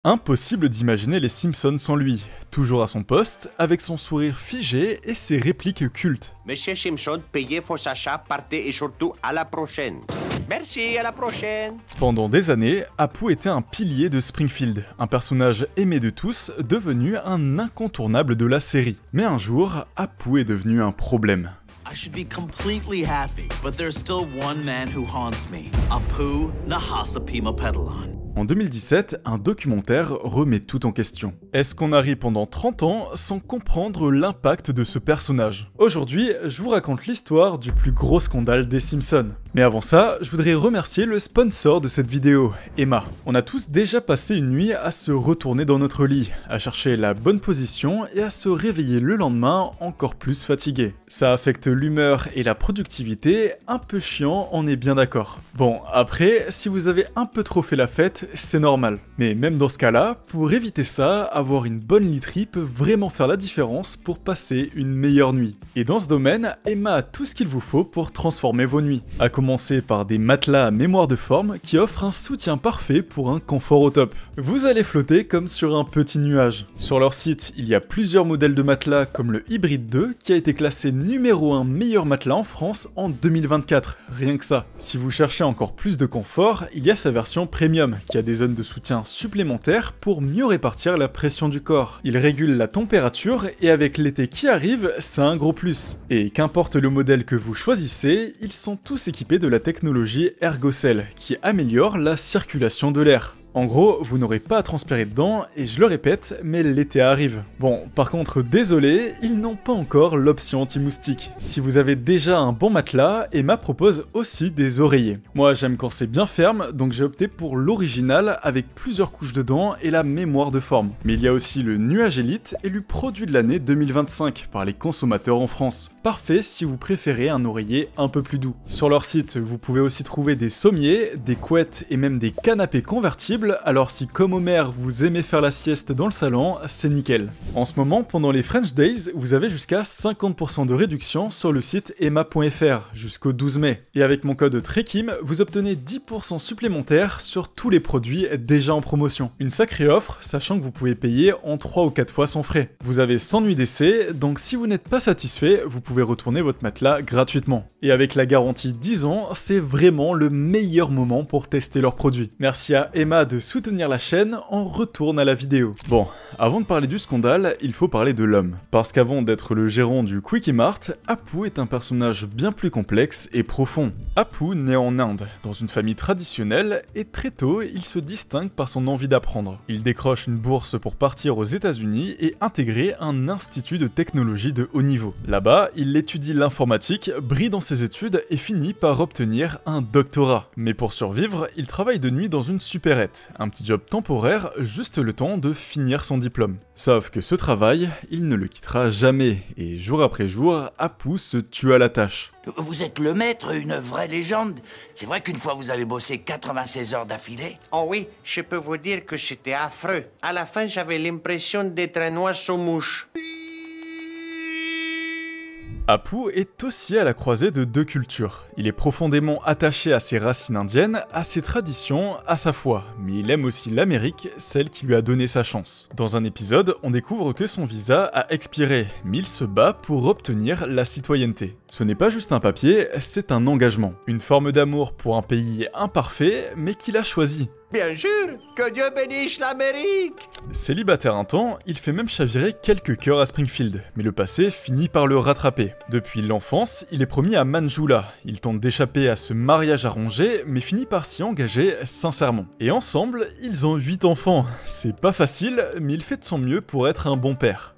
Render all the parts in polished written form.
Impossible d'imaginer les Simpsons sans lui, toujours à son poste, avec son sourire figé et ses répliques cultes. Monsieur Simpson, payez vos achats, partez et surtout à la prochaine. Merci, à la prochaine. Pendant des années, Apu était un pilier de Springfield, un personnage aimé de tous, devenu un incontournable de la série. Mais un jour, Apu est devenu un problème. I should be completely happy, but there's still one man who haunts me. Apu Nahasapima Pedalon. En 2017, un documentaire remet tout en question. Est-ce qu'on a ri pendant 30 ans sans comprendre l'impact de ce personnage? Aujourd'hui, je vous raconte l'histoire du plus gros scandale des Simpsons. Mais avant ça, je voudrais remercier le sponsor de cette vidéo, Emma. On a tous déjà passé une nuit à se retourner dans notre lit, à chercher la bonne position et à se réveiller le lendemain encore plus fatigué. Ça affecte l'humeur et la productivité, un peu chiant, on est bien d'accord. Bon, après, si vous avez un peu trop fait la fête, c'est normal. Mais même dans ce cas-là, pour éviter ça, avoir une bonne literie peut vraiment faire la différence pour passer une meilleure nuit. Et dans ce domaine, Emma a tout ce qu'il vous faut pour transformer vos nuits. À commencer par des matelas à mémoire de forme qui offrent un soutien parfait pour un confort au top. Vous allez flotter comme sur un petit nuage. Sur leur site, il y a plusieurs modèles de matelas comme le Hybrid 2 qui a été classé numéro 1 meilleur matelas en France en 2024, rien que ça. Si vous cherchez encore plus de confort, il y a sa version premium qui a des zones de soutien supplémentaires pour mieux répartir la pression du corps. Il régule la température et avec l'été qui arrive, c'est un gros plus. Et qu'importe le modèle que vous choisissez, ils sont tous équipés de la technologie Ergocell qui améliore la circulation de l'air. En gros, vous n'aurez pas à transpirer dedans, et je le répète, mais l'été arrive. Bon, par contre, désolé, ils n'ont pas encore l'option anti-moustique. Si vous avez déjà un bon matelas, Emma propose aussi des oreillers. Moi, j'aime quand c'est bien ferme, donc j'ai opté pour l'original avec plusieurs couches dedans et la mémoire de forme. Mais il y a aussi le Nuage Elite, élu produit de l'année 2025 par les consommateurs en France. Parfait si vous préférez un oreiller un peu plus doux. Sur leur site, vous pouvez aussi trouver des sommiers, des couettes et même des canapés convertibles, alors si comme Homer vous aimez faire la sieste dans le salon, c'est nickel. En ce moment, pendant les French Days, vous avez jusqu'à 50% de réduction sur le site emma.fr jusqu'au 12 mai. Et avec mon code TREKIM, vous obtenez 10% supplémentaires sur tous les produits déjà en promotion. Une sacrée offre, sachant que vous pouvez payer en 3 ou 4 fois sans frais. Vous avez 100 nuits d'essai, donc si vous n'êtes pas satisfait, vous pouvez retourner votre matelas gratuitement. Et avec la garantie 10 ans, c'est vraiment le meilleur moment pour tester leurs produits. Merci à Emma de soutenir la chaîne, on retourne à la vidéo. Bon, avant de parler du scandale, il faut parler de l'homme. Parce qu'avant d'être le gérant du Quickie Mart, Apu est un personnage bien plus complexe et profond. Apu naît en Inde, dans une famille traditionnelle, et très tôt, il se distingue par son envie d'apprendre. Il décroche une bourse pour partir aux États-Unis et intégrer un institut de technologie de haut niveau. Là-bas, il étudie l'informatique, brille dans ses études et finit par obtenir un doctorat. Mais pour survivre, il travaille de nuit dans une supérette. Un petit job temporaire, juste le temps de finir son diplôme. Sauf que ce travail, il ne le quittera jamais, et jour après jour, Apu se tue à la tâche. Vous êtes le maître, une vraie légende. C'est vrai qu'une fois vous avez bossé 96 heures d'affilée. Oh oui, je peux vous dire que c'était affreux. À la fin, j'avais l'impression d'être un oiseau mouche. Apu est aussi à la croisée de deux cultures. Il est profondément attaché à ses racines indiennes, à ses traditions, à sa foi, mais il aime aussi l'Amérique, celle qui lui a donné sa chance. Dans un épisode, on découvre que son visa a expiré, mais il se bat pour obtenir la citoyenneté. Ce n'est pas juste un papier, c'est un engagement. Une forme d'amour pour un pays imparfait, mais qu'il a choisi. Bien sûr, que Dieu bénisse l'Amérique. Célibataire un temps, il fait même chavirer quelques cœurs à Springfield, mais le passé finit par le rattraper. Depuis l'enfance, il est promis à Manjula. Il tente d'échapper à ce mariage arrangé, mais finit par s'y engager sincèrement. Et ensemble, ils ont 8 enfants. C'est pas facile, mais il fait de son mieux pour être un bon père.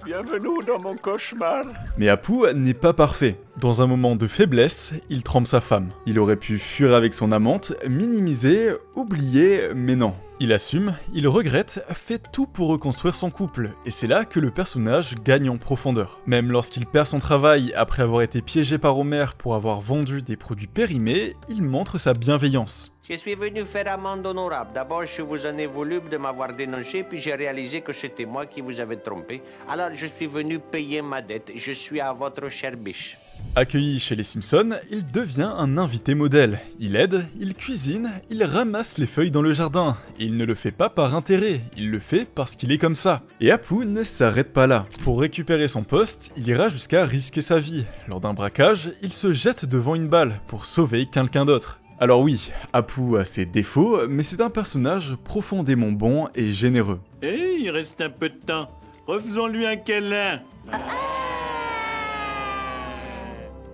Bienvenue dans mon cauchemar. Mais Apu n'est pas parfait. Dans un moment de faiblesse, il trompe sa femme. Il aurait pu fuir avec son amante, minimiser, oublier, mais non. Il assume, il regrette, fait tout pour reconstruire son couple, et c'est là que le personnage gagne en profondeur. Même lorsqu'il perd son travail après avoir été piégé par Homer pour avoir vendu des produits périmés, il montre sa bienveillance. Je suis venu faire amende honorable. D'abord, je vous en ai voulu de m'avoir dénoncé, puis j'ai réalisé que c'était moi qui vous avais trompé. Alors, je suis venu payer ma dette. Je suis à votre chère biche. Accueilli chez les Simpsons, il devient un invité modèle. Il aide, il cuisine, il ramasse les feuilles dans le jardin. Et il ne le fait pas par intérêt, il le fait parce qu'il est comme ça. Et Apu ne s'arrête pas là. Pour récupérer son poste, il ira jusqu'à risquer sa vie. Lors d'un braquage, il se jette devant une balle pour sauver quelqu'un d'autre. Alors oui, Apu a ses défauts, mais c'est un personnage profondément bon et généreux. Hé, il reste un peu de temps. Refaisons-lui un câlin.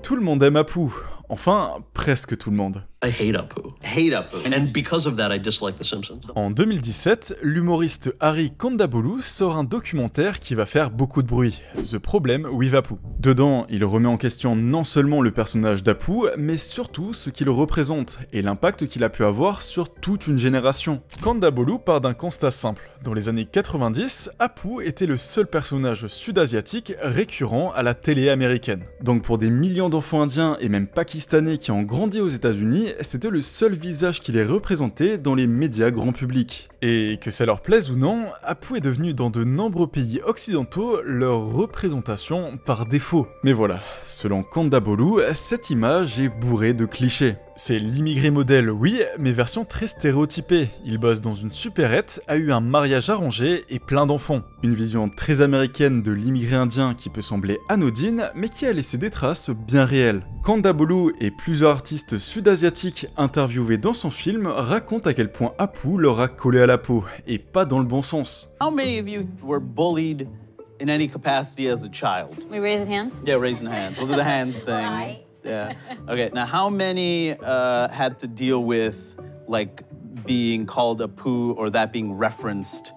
Tout le monde aime Apu. Enfin, presque tout le monde. I hate Apu. And because of that, I dislike The Simpsons. En 2017, l'humoriste Harry Kondabolu sort un documentaire qui va faire beaucoup de bruit, The Problem with Apu. Dedans, il remet en question non seulement le personnage d'Apu, mais surtout ce qu'il représente et l'impact qu'il a pu avoir sur toute une génération. Kondabolu part d'un constat simple. Dans les années 90, Apu était le seul personnage sud-asiatique récurrent à la télé américaine. Donc pour des millions d'enfants indiens et même pakistanais qui ont grandi aux États-Unis, c'était le seul visage qui les représentait dans les médias grand public. Et que ça leur plaise ou non, Apu est devenu dans de nombreux pays occidentaux leur représentation par défaut. Mais voilà, selon Kondabolu, cette image est bourrée de clichés. C'est l'immigré modèle, oui, mais version très stéréotypée. Il bosse dans une supérette, a eu un mariage arrangé et plein d'enfants. Une vision très américaine de l'immigré indien qui peut sembler anodine, mais qui a laissé des traces bien réelles. Kondabolu et plusieurs artistes sud-asiatiques interviewés dans son film racontent à quel point Apu leur a collé à la peau, et pas dans le bon sens. How many of you were bullied in any capacity as a child? We raising hands? Yeah, raising hands. We'll do the hands thing. Right. Yeah. Okay, now how many had to deal with, like, being called a poo or that being referenced?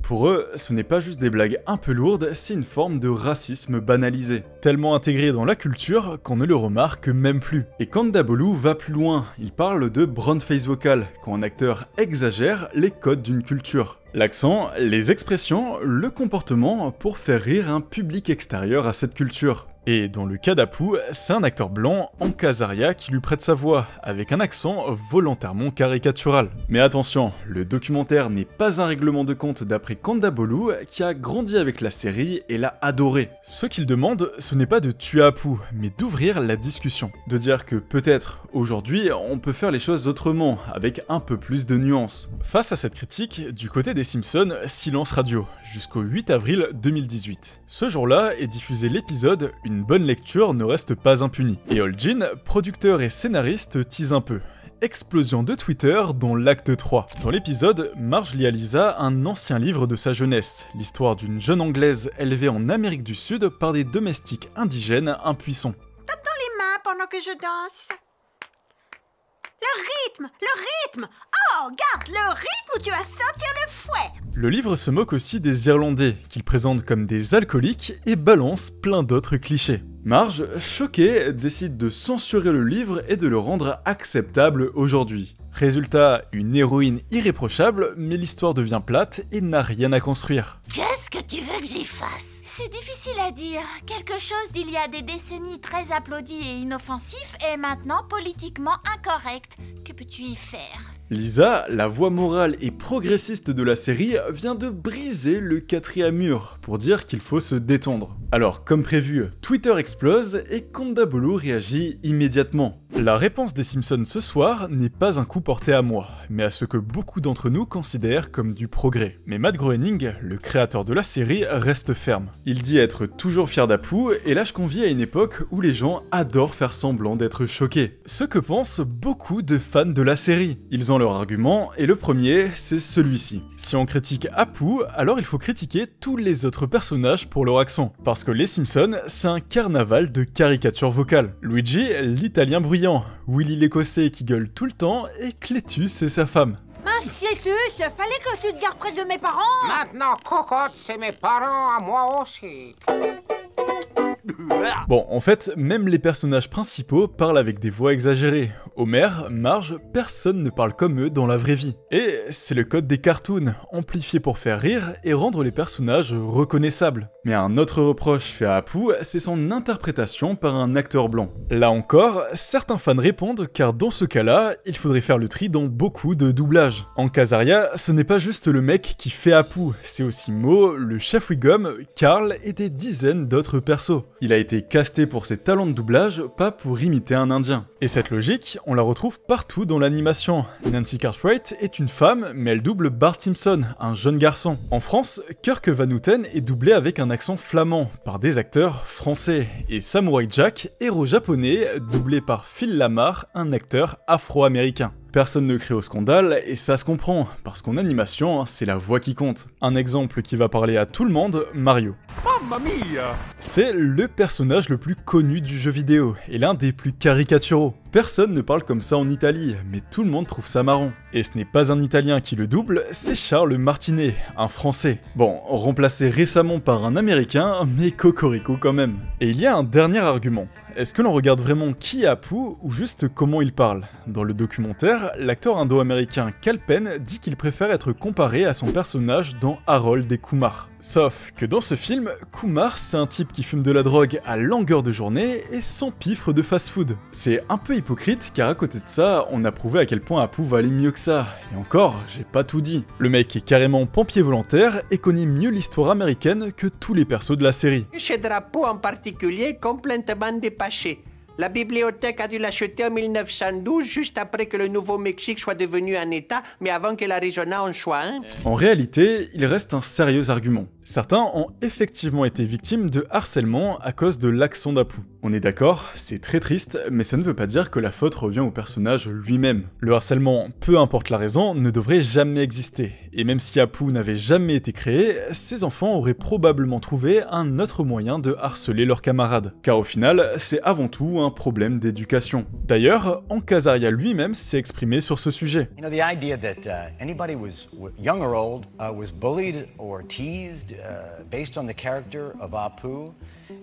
Pour eux, ce n'est pas juste des blagues un peu lourdes, c'est une forme de racisme banalisé. Tellement intégré dans la culture qu'on ne le remarque même plus. Et Kondabolu va plus loin, il parle de brown face vocal, quand un acteur exagère les codes d'une culture. L'accent, les expressions, le comportement pour faire rire un public extérieur à cette culture. Et dans le cas d'Apu, c'est un acteur blanc, Hank Azaria, qui lui prête sa voix, avec un accent volontairement caricatural. Mais attention, le documentaire n'est pas un règlement de compte d'après Kondabolu, qui a grandi avec la série et l'a adoré. Ce qu'il demande, ce n'est pas de tuer Apu, mais d'ouvrir la discussion. De dire que peut-être, aujourd'hui, on peut faire les choses autrement, avec un peu plus de nuances. Face à cette critique, du côté des Simpsons, silence radio, jusqu'au 8 avril 2018. Ce jour-là est diffusé l'épisode « Une bonne lecture ne reste pas impunie ». Et Holgin, producteur et scénariste, tease un peu. Explosion de Twitter dans l'acte 3. Dans l'épisode, Marge lit à Lisa un ancien livre de sa jeunesse, l'histoire d'une jeune anglaise élevée en Amérique du Sud par des domestiques indigènes impuissants. Tape dans les mains pendant que je danse. Le rythme. Oh, garde le rythme ou tu vas sortir le fouet. Le livre se moque aussi des Irlandais, qu'il présente comme des alcooliques et balance plein d'autres clichés. Marge, choquée, décide de censurer le livre et de le rendre acceptable aujourd'hui. Résultat, une héroïne irréprochable, mais l'histoire devient plate et n'a rien à construire. Qu'est-ce que tu veux que j'y fasse? C'est difficile à dire. Quelque chose d'il y a des décennies très applaudi et inoffensif est maintenant politiquement incorrect. Que peux-tu y faire? Lisa, la voix morale et progressiste de la série, vient de briser le 4e mur pour dire qu'il faut se détendre. Alors, comme prévu, Twitter explose et Kondabolu réagit immédiatement. La réponse des Simpsons ce soir n'est pas un coup porté à moi, mais à ce que beaucoup d'entre nous considèrent comme du progrès. Mais Matt Groening, le créateur de la série, reste ferme. Il dit être toujours fier d'Apu et lâche qu'on vit à une époque où les gens adorent faire semblant d'être choqués. Ce que pensent beaucoup de fans de la série. Ils ont leur argument, et le premier, c'est celui-ci. Si on critique Apu, alors il faut critiquer tous les autres personnages pour leur accent. Parce que les Simpsons, c'est un carnaval de caricatures vocales. Luigi, l'italien bruyant, Willy l'écossais qui gueule tout le temps, et Clétus et sa femme. Mince Clétus, fallait que je te garde près de mes parents. Maintenant, cocotte, c'est mes parents à moi aussi. Bon, en fait, même les personnages principaux parlent avec des voix exagérées. Homer, Marge, personne ne parle comme eux dans la vraie vie. Et c'est le code des cartoons, amplifié pour faire rire et rendre les personnages reconnaissables. Mais un autre reproche fait à Apu, c'est son interprétation par un acteur blanc. Là encore, certains fans répondent car dans ce cas-là, il faudrait faire le tri dans beaucoup de doublages. En Casaria, ce n'est pas juste le mec qui fait Apu, c'est aussi Mo, le chef Wiggum, Carl et des dizaines d'autres persos. Il a été casté pour ses talents de doublage, pas pour imiter un indien. Et cette logique, on la retrouve partout dans l'animation. Nancy Cartwright est une femme, mais elle double Bart Simpson, un jeune garçon. En France, Kirk Van Houten est doublé avec un accent flamand, par des acteurs français. Et Samurai Jack, héros japonais, doublé par Phil Lamar, un acteur afro-américain. Personne ne crie au scandale, et ça se comprend, parce qu'en animation, c'est la voix qui compte. Un exemple qui va parler à tout le monde, Mario. Mamma mia! C'est le personnage le plus connu du jeu vidéo, et l'un des plus caricaturaux. Personne ne parle comme ça en Italie, mais tout le monde trouve ça marrant. Et ce n'est pas un Italien qui le double, c'est Charles Martinet, un Français. Bon, remplacé récemment par un Américain, mais cocorico quand même. Et il y a un dernier argument. Est-ce que l'on regarde vraiment qui est Apu ou juste comment il parle? Dans le documentaire, l'acteur indo-américain Kal Penn dit qu'il préfère être comparé à son personnage dans Harold et Kumar. Sauf que dans ce film, Kumar c'est un type qui fume de la drogue à longueur de journée et s'empiffre de fast-food. C'est un peu hypocrite car à côté de ça, on a prouvé à quel point Apu valait mieux que ça. Et encore, j'ai pas tout dit. Le mec est carrément pompier volontaire et connaît mieux l'histoire américaine que tous les persos de la série. Ce drapeau en particulier complètement dépassé. La bibliothèque a dû l'acheter en 1912, juste après que le Nouveau-Mexique soit devenu un État, mais avant que l'Arizona en soit un. En réalité, il reste un sérieux argument. Certains ont effectivement été victimes de harcèlement à cause de l'accent d'Apu. On est d'accord, c'est très triste, mais ça ne veut pas dire que la faute revient au personnage lui-même. Le harcèlement, peu importe la raison, ne devrait jamais exister. Et même si Apu n'avait jamais été créé, ses enfants auraient probablement trouvé un autre moyen de harceler leurs camarades. Car au final, c'est avant tout un problème d'éducation. D'ailleurs, Casaria lui-même s'est exprimé sur ce sujet. You know, the idea that anybody was young or old was bullied or teased based on the character of Apu,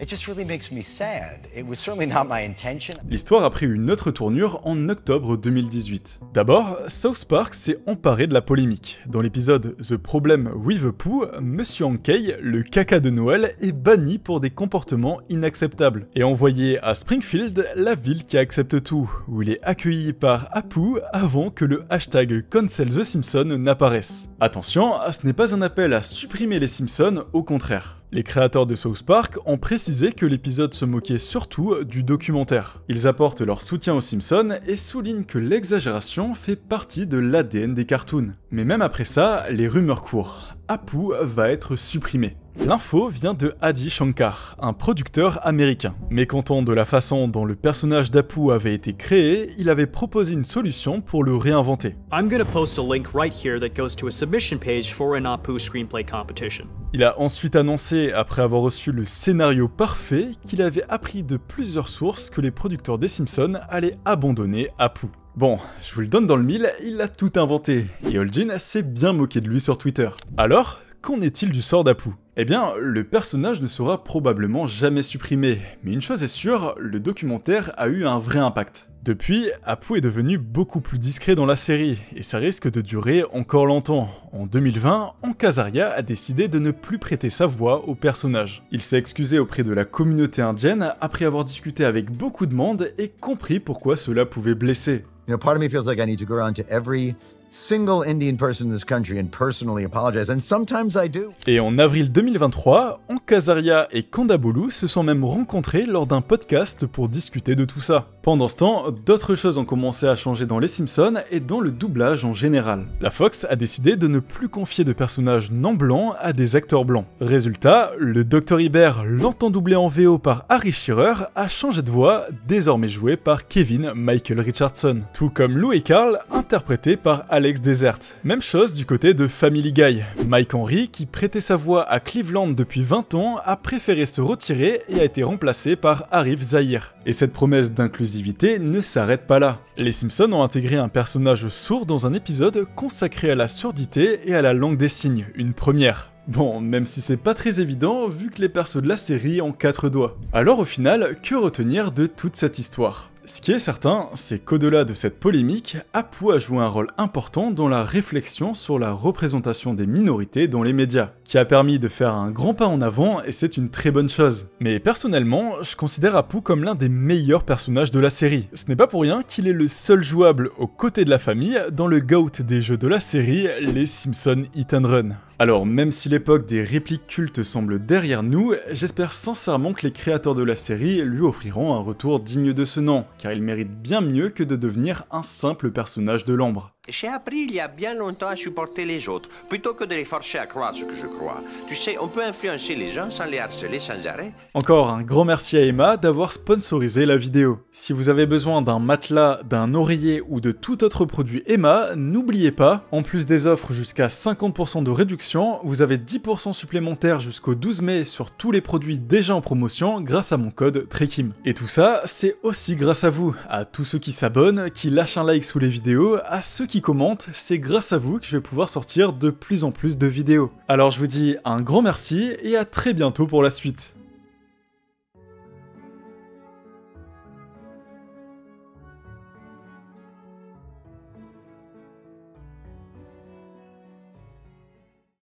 it just really makes me sad. It was certainly not my intention. L'histoire a pris une autre tournure en octobre 2018. D'abord, South Park s'est emparé de la polémique. Dans l'épisode The Problem with Apu, Monsieur Hankey, le caca de Noël, est banni pour des comportements inacceptables et envoyé à Springfield, la ville qui accepte tout, où il est accueilli par Apu avant que le hashtag Cancel the Simpsons n'apparaisse. Attention, ce n'est pas un appel à supprimer les Simpsons, au contraire. Les créateurs de South Park ont précisé que l'épisode se moquait surtout du documentaire. Ils apportent leur soutien aux Simpsons et soulignent que l'exagération fait partie de l'ADN des cartoons. Mais même après ça, les rumeurs courent. Apu va être supprimé. L'info vient de Adi Shankar, un producteur américain. Mécontent de la façon dont le personnage d'Apu avait été créé, il avait proposé une solution pour le réinventer. I'm gonna post a link right here that goes to a submission page for an Apu screenplay competition. Il a ensuite annoncé, après avoir reçu le scénario parfait, qu'il avait appris de plusieurs sources que les producteurs des Simpsons allaient abandonner Apu. Bon, je vous le donne dans le mille, il a tout inventé, et Holgin s'est bien moqué de lui sur Twitter. Alors, qu'en est-il du sort d'Apu? Eh bien, le personnage ne sera probablement jamais supprimé, mais une chose est sûre, le documentaire a eu un vrai impact. Depuis, Apu est devenu beaucoup plus discret dans la série, et ça risque de durer encore longtemps. En 2020, Casaria a décidé de ne plus prêter sa voix au personnage. Il s'est excusé auprès de la communauté indienne après avoir discuté avec beaucoup de monde et compris pourquoi cela pouvait blesser. You know, part of me feels like I need to go around to every single Indian person in this country and personally apologize, and sometimes I do. Et en avril 2023, Casaria et Kandabolu se sont même rencontrés lors d'un podcast pour discuter de tout ça. Pendant ce temps, d'autres choses ont commencé à changer dans les Simpsons et dans le doublage en général. La Fox a décidé de ne plus confier de personnages non blancs à des acteurs blancs. Résultat, le Dr Hibbert, longtemps doublé en VO par Harry Shearer, a changé de voix, désormais joué par Kevin Michael Richardson. Tout comme Lou et Carl, interprété par Alex Desert. Même chose du côté de Family Guy. Mike Henry, qui prêtait sa voix à Cleveland depuis 20 ans, a préféré se retirer et a été remplacé par Arif Zahir. Et cette promesse d'inclusivité ne s'arrête pas là. Les Simpsons ont intégré un personnage sourd dans un épisode consacré à la surdité et à la langue des signes, une première. Bon, même si c'est pas très évident vu que les persos de la série ont 4 doigts. Alors au final, que retenir de toute cette histoire ? Ce qui est certain, c'est qu'au-delà de cette polémique, Apu a joué un rôle important dans la réflexion sur la représentation des minorités dans les médias, qui a permis de faire un grand pas en avant et c'est une très bonne chose. Mais personnellement, je considère Apu comme l'un des meilleurs personnages de la série. Ce n'est pas pour rien qu'il est le seul jouable aux côtés de la famille dans le GOAT des jeux de la série, les Simpsons Hit and Run. Alors même si l'époque des répliques cultes semble derrière nous, j'espère sincèrement que les créateurs de la série lui offriront un retour digne de ce nom, car il mérite bien mieux que de devenir un simple personnage de l'ombre. J'ai appris il y a bien longtemps à supporter les autres, plutôt que de les forcer à croire ce que je crois. Tu sais, on peut influencer les gens sans les harceler sans arrêt. Encore un grand merci à Emma d'avoir sponsorisé la vidéo. Si vous avez besoin d'un matelas, d'un oreiller ou de tout autre produit Emma, n'oubliez pas, en plus des offres jusqu'à 50% de réduction, vous avez 10% supplémentaire jusqu'au 12 mai sur tous les produits déjà en promotion grâce à mon code TREKIM. Et tout ça, c'est aussi grâce à vous, à tous ceux qui s'abonnent, qui lâchent un like sous les vidéos, à ceux qui commentent, c'est grâce à vous que je vais pouvoir sortir de plus en plus de vidéos. Alors je vous dis un grand merci et à très bientôt pour la suite.